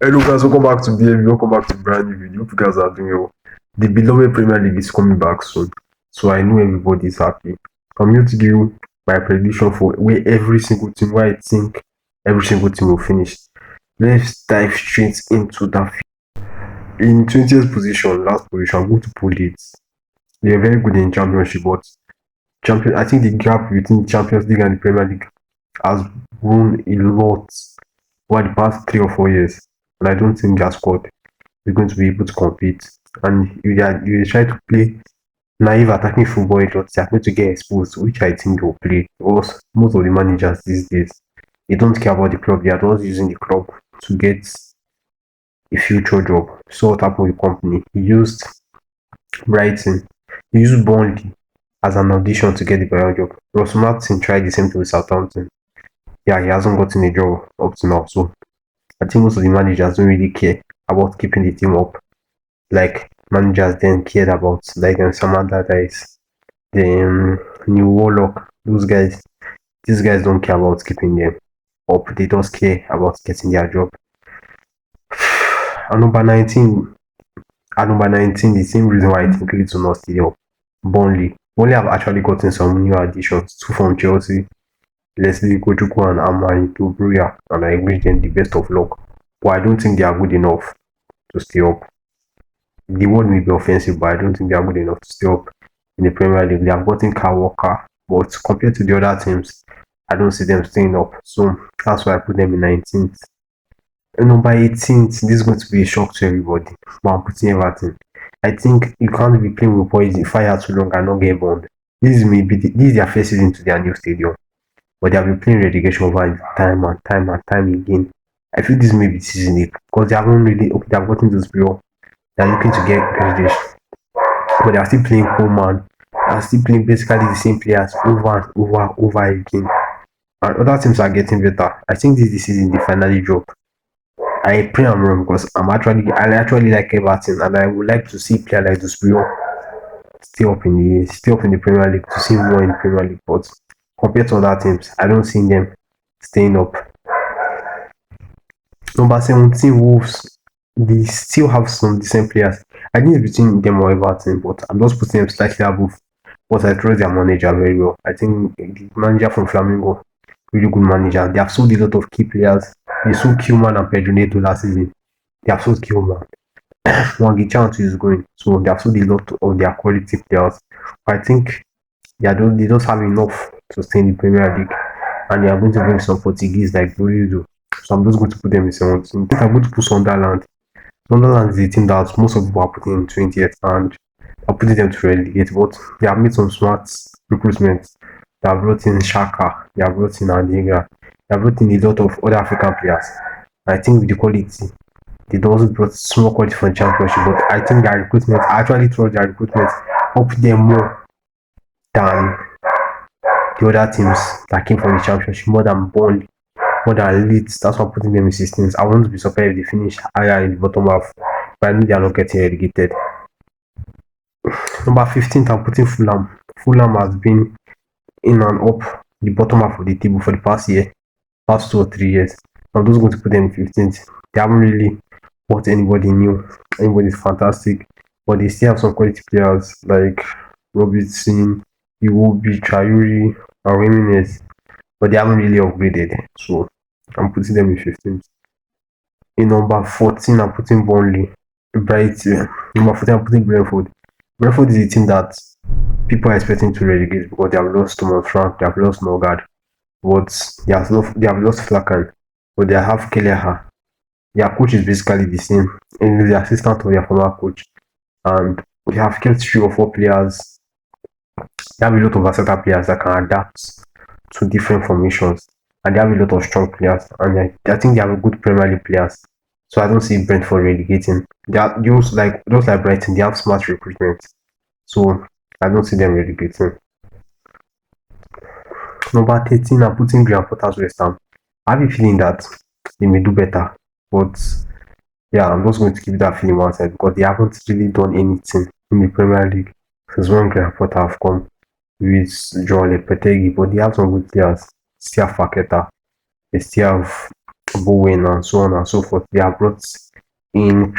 Hello guys, welcome back to BM, welcome back to brand new video. Hope you guys are doing well. The beloved Premier League is coming back soon, so I know everybody is happy. I'm here to give you my prediction for where every single team, where I think every single team will finish. Let's dive straight into that. In 20th position, last position, I'm going to pull it. They are very good in Championship, but I think the gap between the Champions League and the Premier League has grown a lot over the past 3 or 4 years. And I don't think their squad is going to be able to compete. And if they try to play naive attacking football a lot, they are going to get exposed, which I think they will play. Because most of the managers these days, they don't care about the club, they are just using the club to get a future job. So what happened with the company? He used Brighton, he used Burnley as an audition to get the Bayern job. Ross Martin tried the same thing with Southampton. Yeah, he hasn't gotten a job up to now. So I think most of the managers don't really care about keeping the team up like managers then cared about, like Samantha guys, the New Warlock, those guys. These guys don't care about keeping them up, they just care about getting their job. At number 19, the same reason why I think Leeds will not stay up. Burnley. Burnley have actually gotten some new additions, two from Chelsea, Leslie Gojuku and Amari Dobruya, and I wish them the best of luck. But I don't think they are good enough to stay up. The word may be offensive, but I don't think they are good enough to stay up in the Premier League. They have gotten Kyle Walker, but compared to the other teams, I don't see them staying up. So that's why I put them in 19th. And number 18th, this is going to be a shock to everybody, but I'm putting Everton. I think you can't be playing with poison fire too long and not get burned. This is their first season to their new stadium, but they have been playing relegation over time and time and time again. I feel this may be the season because they haven't really they have gotten those playoffs. They're looking to get Grealish, but they're still playing Coleman. They're still playing basically the same players over and over again. And other teams are getting better. I think this is the season they finally drop. I pray I'm wrong because I actually like Everton and I would like to see players like Dusbio stay up in the Premier League, to see more in the Premier League. But compared to other teams, I don't see them staying up. Number 17, Wolves. They still have some decent players. I think it's between them or Everton, but I'm just putting them slightly above. But I trust their manager very well. I think the manager from Flamengo, really good manager. They have sold a lot of key players. They sold Kilman and Pedro Neto last season. They have sold Kilman. Wangi Chance is going. So they have sold a lot of their quality players. But I think they don't have enough to stay in the Premier League. And they are going to bring some Portuguese like Burido. So I'm just going to put them in 17. I think I'm going to put Sunderland. Sunderland is a team that most of people are putting in 20th and are putting them to relegate, but they have made some smart recruitment. They have brought in Shaka, they have brought in Andiga, they have brought in a lot of other African players. I think with the quality, they also brought small quality from the championship, but I think their recruitment, I actually thought their recruitment helped them more than the other teams that came from the championship, more than Burnley, more than Leeds. That's why I'm putting them in 16th. I won't be surprised if they finish higher in the bottom half, but I know they are not getting relegated. Number 15th, I'm putting Fulham. Fulham has been in and up the bottom half of the table for the past 2 or 3 years. I'm just going to put them in 15th. They haven't really bought anybody new. Anybody's fantastic, but they still have some quality players like Robertson, Iwobi, Traore, and Jimenez, but they haven't really upgraded. So I'm putting them in 15th. In number 14, I'm putting Burnley. Brighton. Number 14, I'm putting Brentford. Brentford is a team that people are expecting to relegate because they have lost Thomas Frank, they have lost Norgard, but they have lost Flacken, but they have Kelleher. Their coach is basically the same, and the assistant of their former coach. And we have kept 3 or 4 players. They have a lot of versatile players that can adapt to different formations, and they have a lot of strong players. And I think they have a good Premier League players. So I don't see Brentford relegating. They are just like Brighton, they have smart recruitment. So I don't see them relegating. Number 13, I'm putting Graham Potter's West Ham. I have a feeling that they may do better, but yeah, I'm just going to keep that feeling one side because they haven't really done anything in the Premier League since when Graham Potter have come with Joel Lepetegi, but they have some good players. They still have Faketa, they still have Bowen and so on and so forth. They have brought in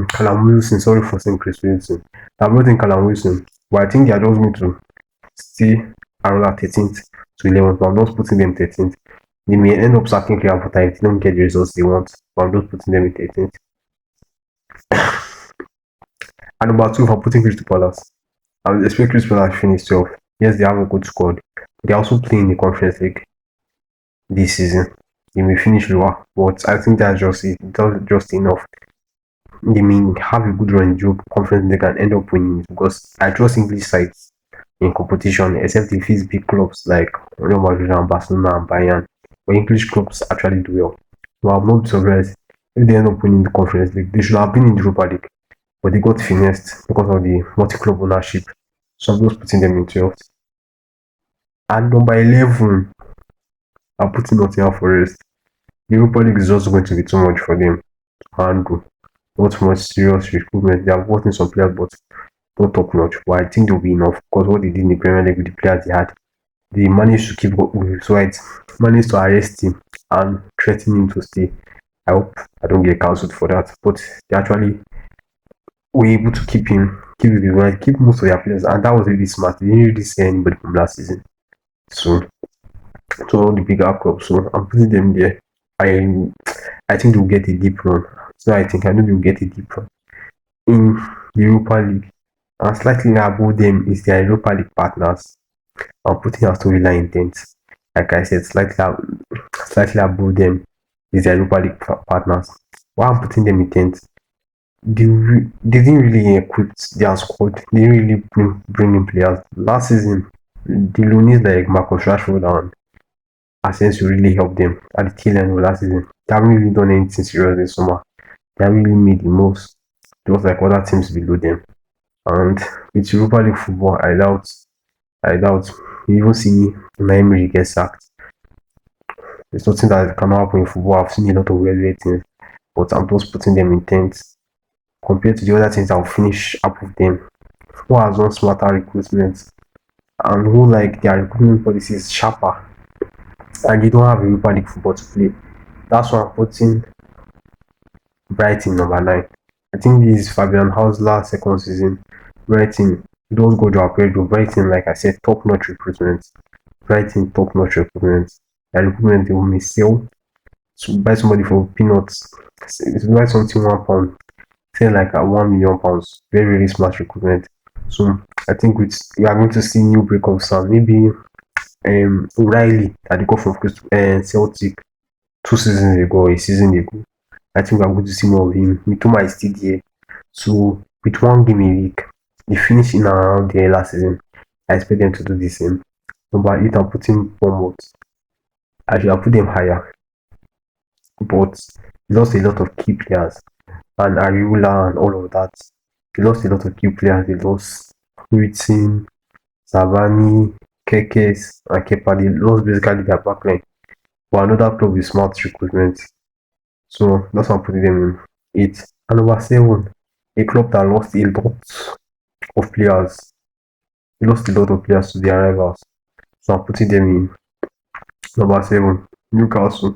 Callum Wilson. Sorry for saying Chris Wilson. They have brought in Callum Wilson, but I think they are just going to stay around 13th to 11th. But I'm just putting them 13th. They may end up sacking Graham Potter if they don't get the results they want, but I'm just putting them in 13th. And number 2, I'm putting Crystal Palace. I would expect Crystal Palace to finish 12th. Yes, they have a good squad. They are also playing the Conference League this season. They may finish lower, but I think that's just it. That's just enough. They may have a good run in the Conference League and end up winning it, because I trust English sides in competition, except if it's big clubs like Real Madrid and Barcelona and Bayern, where English clubs actually do well. So I'm not surprised if they end up winning the Conference League. They should have been in the Europa League, but they got finessed because of the multi-club ownership. So I'm just putting them in 12th. And number 11, I'm putting Nottingham Forest. The Europa League is just going to be too much for them to handle. Not much serious recruitment. They have gotten some players, but not top notch. But I think they'll be enough, because what they did in the Premier League with the players they had, they managed to keep with White, managed to arrest him and threaten him to stay. I hope I don't get cancelled for that. But they actually were able to keep him, keep most of their players, and that was really smart. They didn't really see anybody from last season. So all the bigger clubs. So I'm putting them there. I think they'll get a deep run. So I know they'll get a deep run in the Europa League. And slightly above them is their Europa League partners. I'm putting Aston Villa in 10th. Like I said, slightly above them is their Europa League partners. Why I'm putting them in 10th? They didn't really equip their squad. They didn't really bring in players. Last season, the loanees like Marcus Rashford and Asensio really helped them at the tail end of last season. They haven't really done anything serious this summer. They haven't really made the most, just like other teams below them. And with Europa League football, I doubt you even see Unai get sacked. It's nothing that cannot happen in football. I've seen a lot of weird things, but I'm just putting them in 10th. Compared to the other teams that will finish up with them, who has done smarter recruitment and who like their recruitment policy is sharper, and they don't have a Europa League football to play. That's why I'm putting Brighton number 9. I think this is Fabian Hausler's second season. Brighton, don't go to Pedro. Brighton, like I said, top-notch recruitment. Brighton, top-notch recruitment. The recruitment they will may sell. So buy somebody for peanuts. Buy something £1. Sell like at £1 million. Very, very smart recruitment. So I think we are going to see new breakups and maybe O'Reilly that they got from Celtic 2 seasons ago, a season ago. I think I'm going to see more of him. Mitoma is still there. So with 1 game a week, they finished in around there last season. I expect them to do the same. Number 8, I'm putting Bournemouth. I should have put them higher. But they lost a lot of key players. And Ariola and all of that. They lost a lot of key players. They lost Huitin, Savani, Kekes, and Kepa. They lost basically their backline. But another club with smart recruitment. So that's why I'm putting them in 8. And number 7, a club that lost a lot of players. They lost a lot of players to their rivals. So I'm putting them in number 7, Newcastle.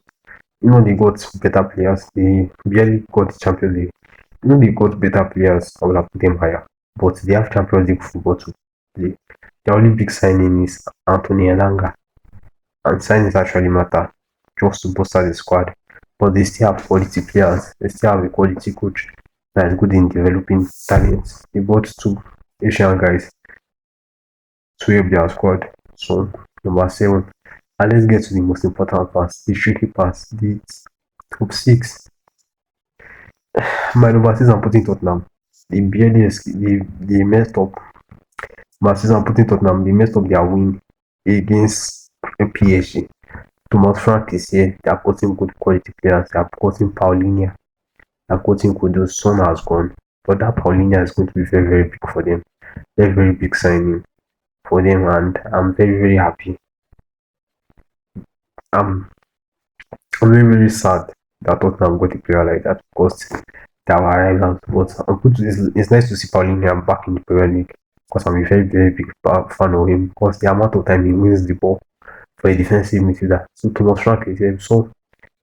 They got better players. They barely got the Champions League. They got better players. I will have put them higher. But they have Champions League football to play. The only big signing is Anthony Elanga. And signings actually matter, just to bolster the squad. But they still have quality players. They still have a quality coach that is good in developing talents. They bought 2 Asian guys to help their squad. So number 7. And let's get to the most important part, the tricky part, the top 6. My number 6, I'm putting Tottenham. They messed up. My 6, I'm putting Tottenham. They messed up their win against PSG. Thomas Frank is here. They are cutting good quality players. They are cutting Paulinho. They are cutting Kudus. Son has gone. But that Paulinho is going to be very, very big for them. Very, very big signing for them. And I'm very, very happy. I'm really, really sad that Tottenham got a player like that, because they are rivals. But it's nice to see Paulinho back in the Premier League, because I'm a very, very big fan of him, because the amount of time he wins the ball for a defensive midfielder. So Thomas Frank is here. So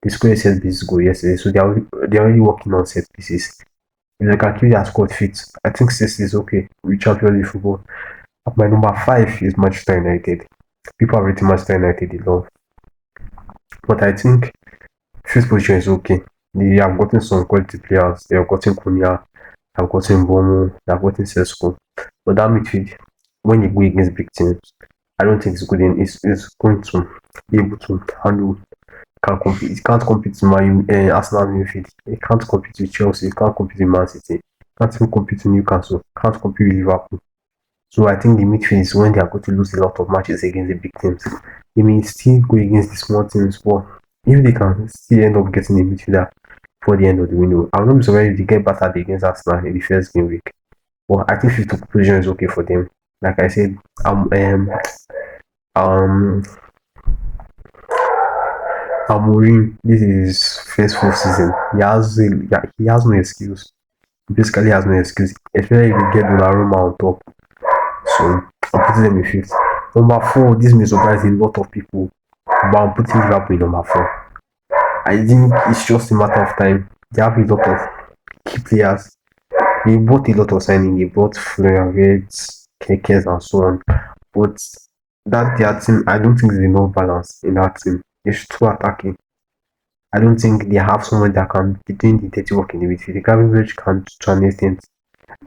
They scored a set piece goal yesterday, so they're already working on set pieces. If they can keep their squad fit, I think 6 is okay with Champions League football. My number 5 is Manchester United. People are rating Manchester United a lot, but I think fifth position is okay. They have gotten some quality players. They have gotten Cunha, they have gotten Bomo, they have gotten Sesko. But that midfield, when you go against big teams, I don't think it's good. It's going to be able to handle. Can't compete. It can't compete with my Arsenal midfield. It can't compete with Chelsea. It can't compete with Man City. It can't even compete with Newcastle. It can't compete with Liverpool. So I think the midfield is when they are going to lose a lot of matches against the big teams. They may still go against the small teams, but if they can still end up getting a midfielder for the end of the window, I'm not surprised if they get battered against Arsenal in the first game week. But I think fifth position is okay for them. Like I said, um Amorim, this is first full season. He has no excuse. He basically has no excuse, especially if you get Donnarumma on top. So I'm putting them in fifth. Number 4, this may surprise a lot of people, but I'm putting Liverpool in number 4. I think it's just a matter of time. They have a lot of key players. They bought a lot of signing. They bought Florian Wirtz, Kekes, and so on. But their team, I don't think there's enough balance in that team. It's too attacking. I don't think they have someone that can be doing the dirty work in the midfield. The Gravenberch can to an extent.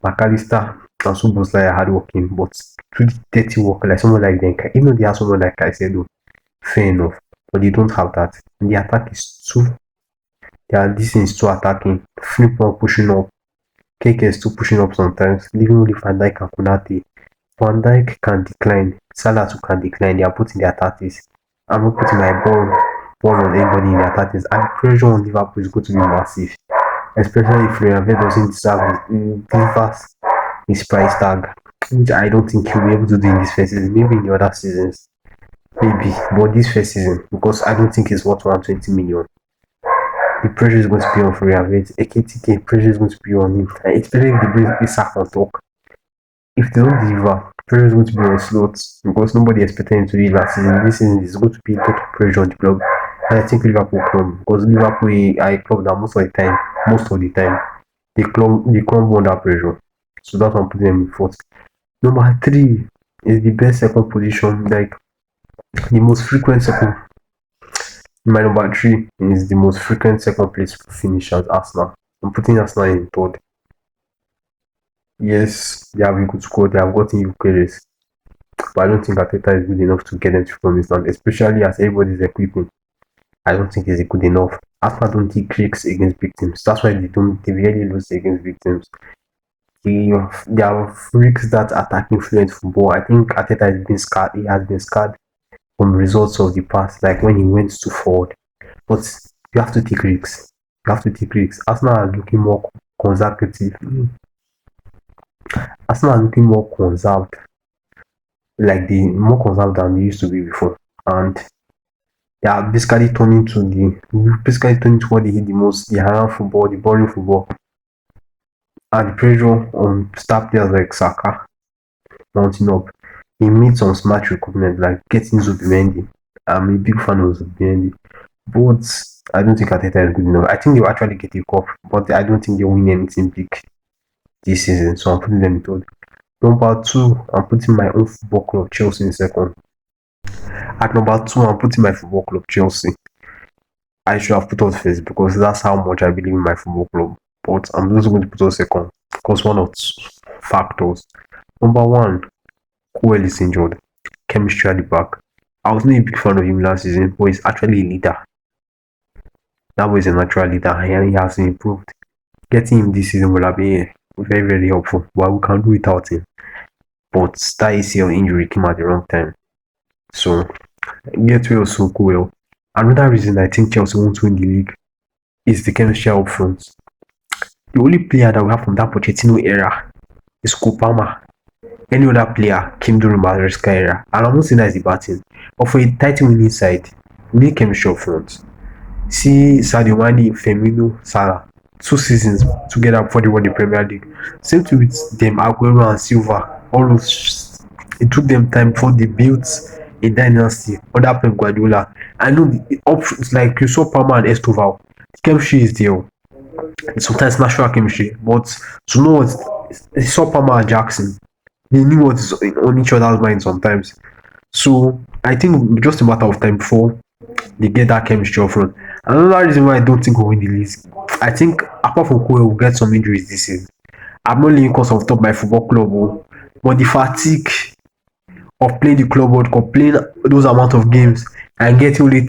McAllister and Szoboszlai are hardworking, but to the dirty work, like someone like Denka, even though they have someone like Caicedo, fair enough, but they don't have that. And the attack is too. This is too attacking. Frimpong pushing up. KK is too pushing up sometimes, leaving only Van Dijk and Konate. Van Dijk can decline. Salah too can decline. They are both in their 30s. I'm not putting my ball on anybody in their 30s, and the pressure on Liverpool is going to be massive, especially if Florian Wirtz doesn't deserve his price tag, which I don't think he'll be able to do in this first season. Maybe in the other seasons, maybe, but this first season, because I don't think it's worth 120 million. The pressure is going to be on Florian Wirtz. AKTK, pressure is going to be on him, especially if they bring Isak on top. If they don't deliver, pressure is going to be on Slots, because nobody expected him to do last season. This season is going to be a lot of pressure on the club. And I think Liverpool crumble, because Liverpool are a club that most of the time, they crumble under pressure. So that's why I'm putting them in fourth. Number 3 is the best second position, like the most frequent second. My number 3 is the most frequent second place finish as Arsenal. I'm putting Arsenal in third. Yes, they have a good squad. They have gotten Eucharist, but I don't think Arteta is good enough to get them to promised land, especially as everybody's equipping. I don't think it's good enough. Arsenal don't take risks against big teams. That's why they really lose against big teams. They have risks that attacking fluent football. I think Arteta has been scarred. He has been scarred from results of the past, like when he went to forward. But you have to take risks. Arsenal are looking more conservative. Arsenal are looking more conserved, like more conserved than they used to be before, and they are basically turning to what they hate the most: the hard football, the boring football, and the pressure on star players like Saka mounting up. He made some smart recruitment, like getting Zubimendi. I'm a big fan of Zubimendi, but I don't think Arteta is good enough. I think they will actually get a cup, but I don't think they'll win anything big this season, so I'm putting them in third. Number 2, I'm putting my own football club, Chelsea, in second. At number 2, I'm putting my football club, Chelsea. I should have put us first because that's how much I believe in my football club. But I'm just going to put us second because one of factors. Number 1, Kuel is injured. Chemistry at the back. I was not a big fan of him last season, but he's actually a leader. That was a natural leader and he has improved. Getting him this season will have been very, very helpful, but we can do without him. But that ACL injury came at the wrong time. So, get well so well. Another reason I think Chelsea won't win the league is the chemistry up front. The only player that we have from that Pochettino era is Kopama. Any other player came during Maresca era, and I'm not saying that is a bad thing. But for a title winning side, we need chemistry up front. See Sadio Mane, Firmino, Salah, 2 seasons together before they won the Premier League. Same thing with them, Aguero and Silva. All those, it took them time before they built in dynasty under Pep Guardiola. I know the options like you saw Palmer and Estoval. The chemistry is there. Sometimes natural chemistry, but to know what you saw Palmer and Jackson, they knew what is on each other's mind sometimes. So I think just a matter of time before they get that chemistry up front. Another reason why I don't think we'll win the league, I think apart from Kobe, we'll get some injuries this season. I'm not leaning cause of top my football club, but the fatigue of playing the club world cup, playing those amount of games and getting only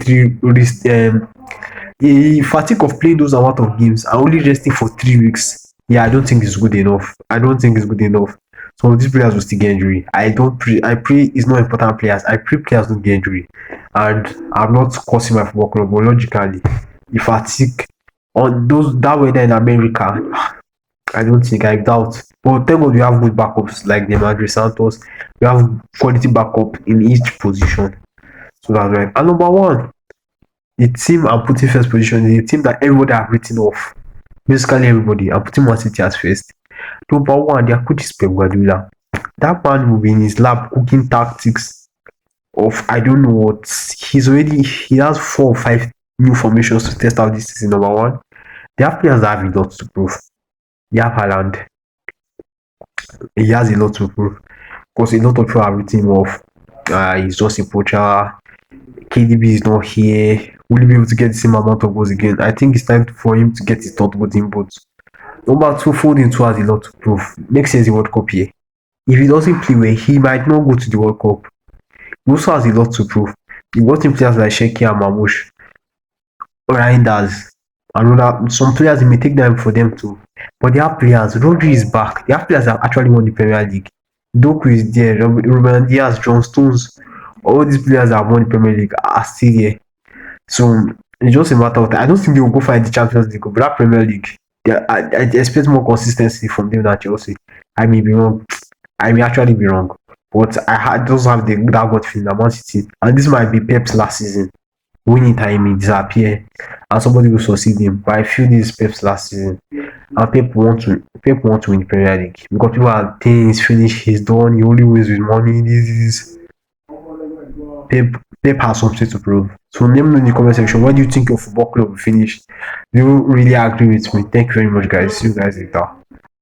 the fatigue of playing those amount of games and only resting for 3 weeks. Yeah, I don't think it's good enough. I don't think it's good enough. Some of these players will still get injury. I pray it's not important players. I pray players don't get injury. And I'm not cursing my football club, but logically, the fatigue on those that weather in America, I don't think I doubt. But thank God we have good backups like the Madrid Santos. We have quality backup in each position. So that's right. And number one, the team I'm putting first position is the team that everybody have written off. Basically everybody. I'm putting Man City as first. Number one, their coach is Pep Guardiola. That man will be in his lab cooking tactics of I don't know what. He has 4 or 5 new formations to test out this season. Number one. They have players that have a lot to prove. They have Haaland. He has a lot to prove. Because a lot of people have written him off. He's just a poacher. KDB is not here. Will he be able to get the same amount of goals again? I think it's time for him to get his third goal input. Number two, Foden too has a lot to prove. Next year's the World Cup year. If he doesn't play well, he might not go to the World Cup. He also has a lot to prove. He got in players like Sheki and Mamouche, Reinders, and some players it may take time for them to. But they have players. Rodri is back. They have players that actually won the Premier League. Doku is there. Ruben Diaz, John Stones, all these players that have won the Premier League are still here. So it's just a matter of time. I don't think they will go fight the Champions League, but that Premier League, I expect more consistency from them than Chelsea. I may be wrong. I may actually be wrong. But I just have that gut feeling that Man City, and this might be Pep's last season. Winning time may disappear and somebody will succeed him. But I feel this is Pep's last season. And Pep want to win the Premier League. Because people are saying he's finished, he's done, he only wins with money. This is Pep has something to prove. So let me know in the comment section, what do you think your football club will finish? Do you really agree with me? Thank you very much guys. See you guys later.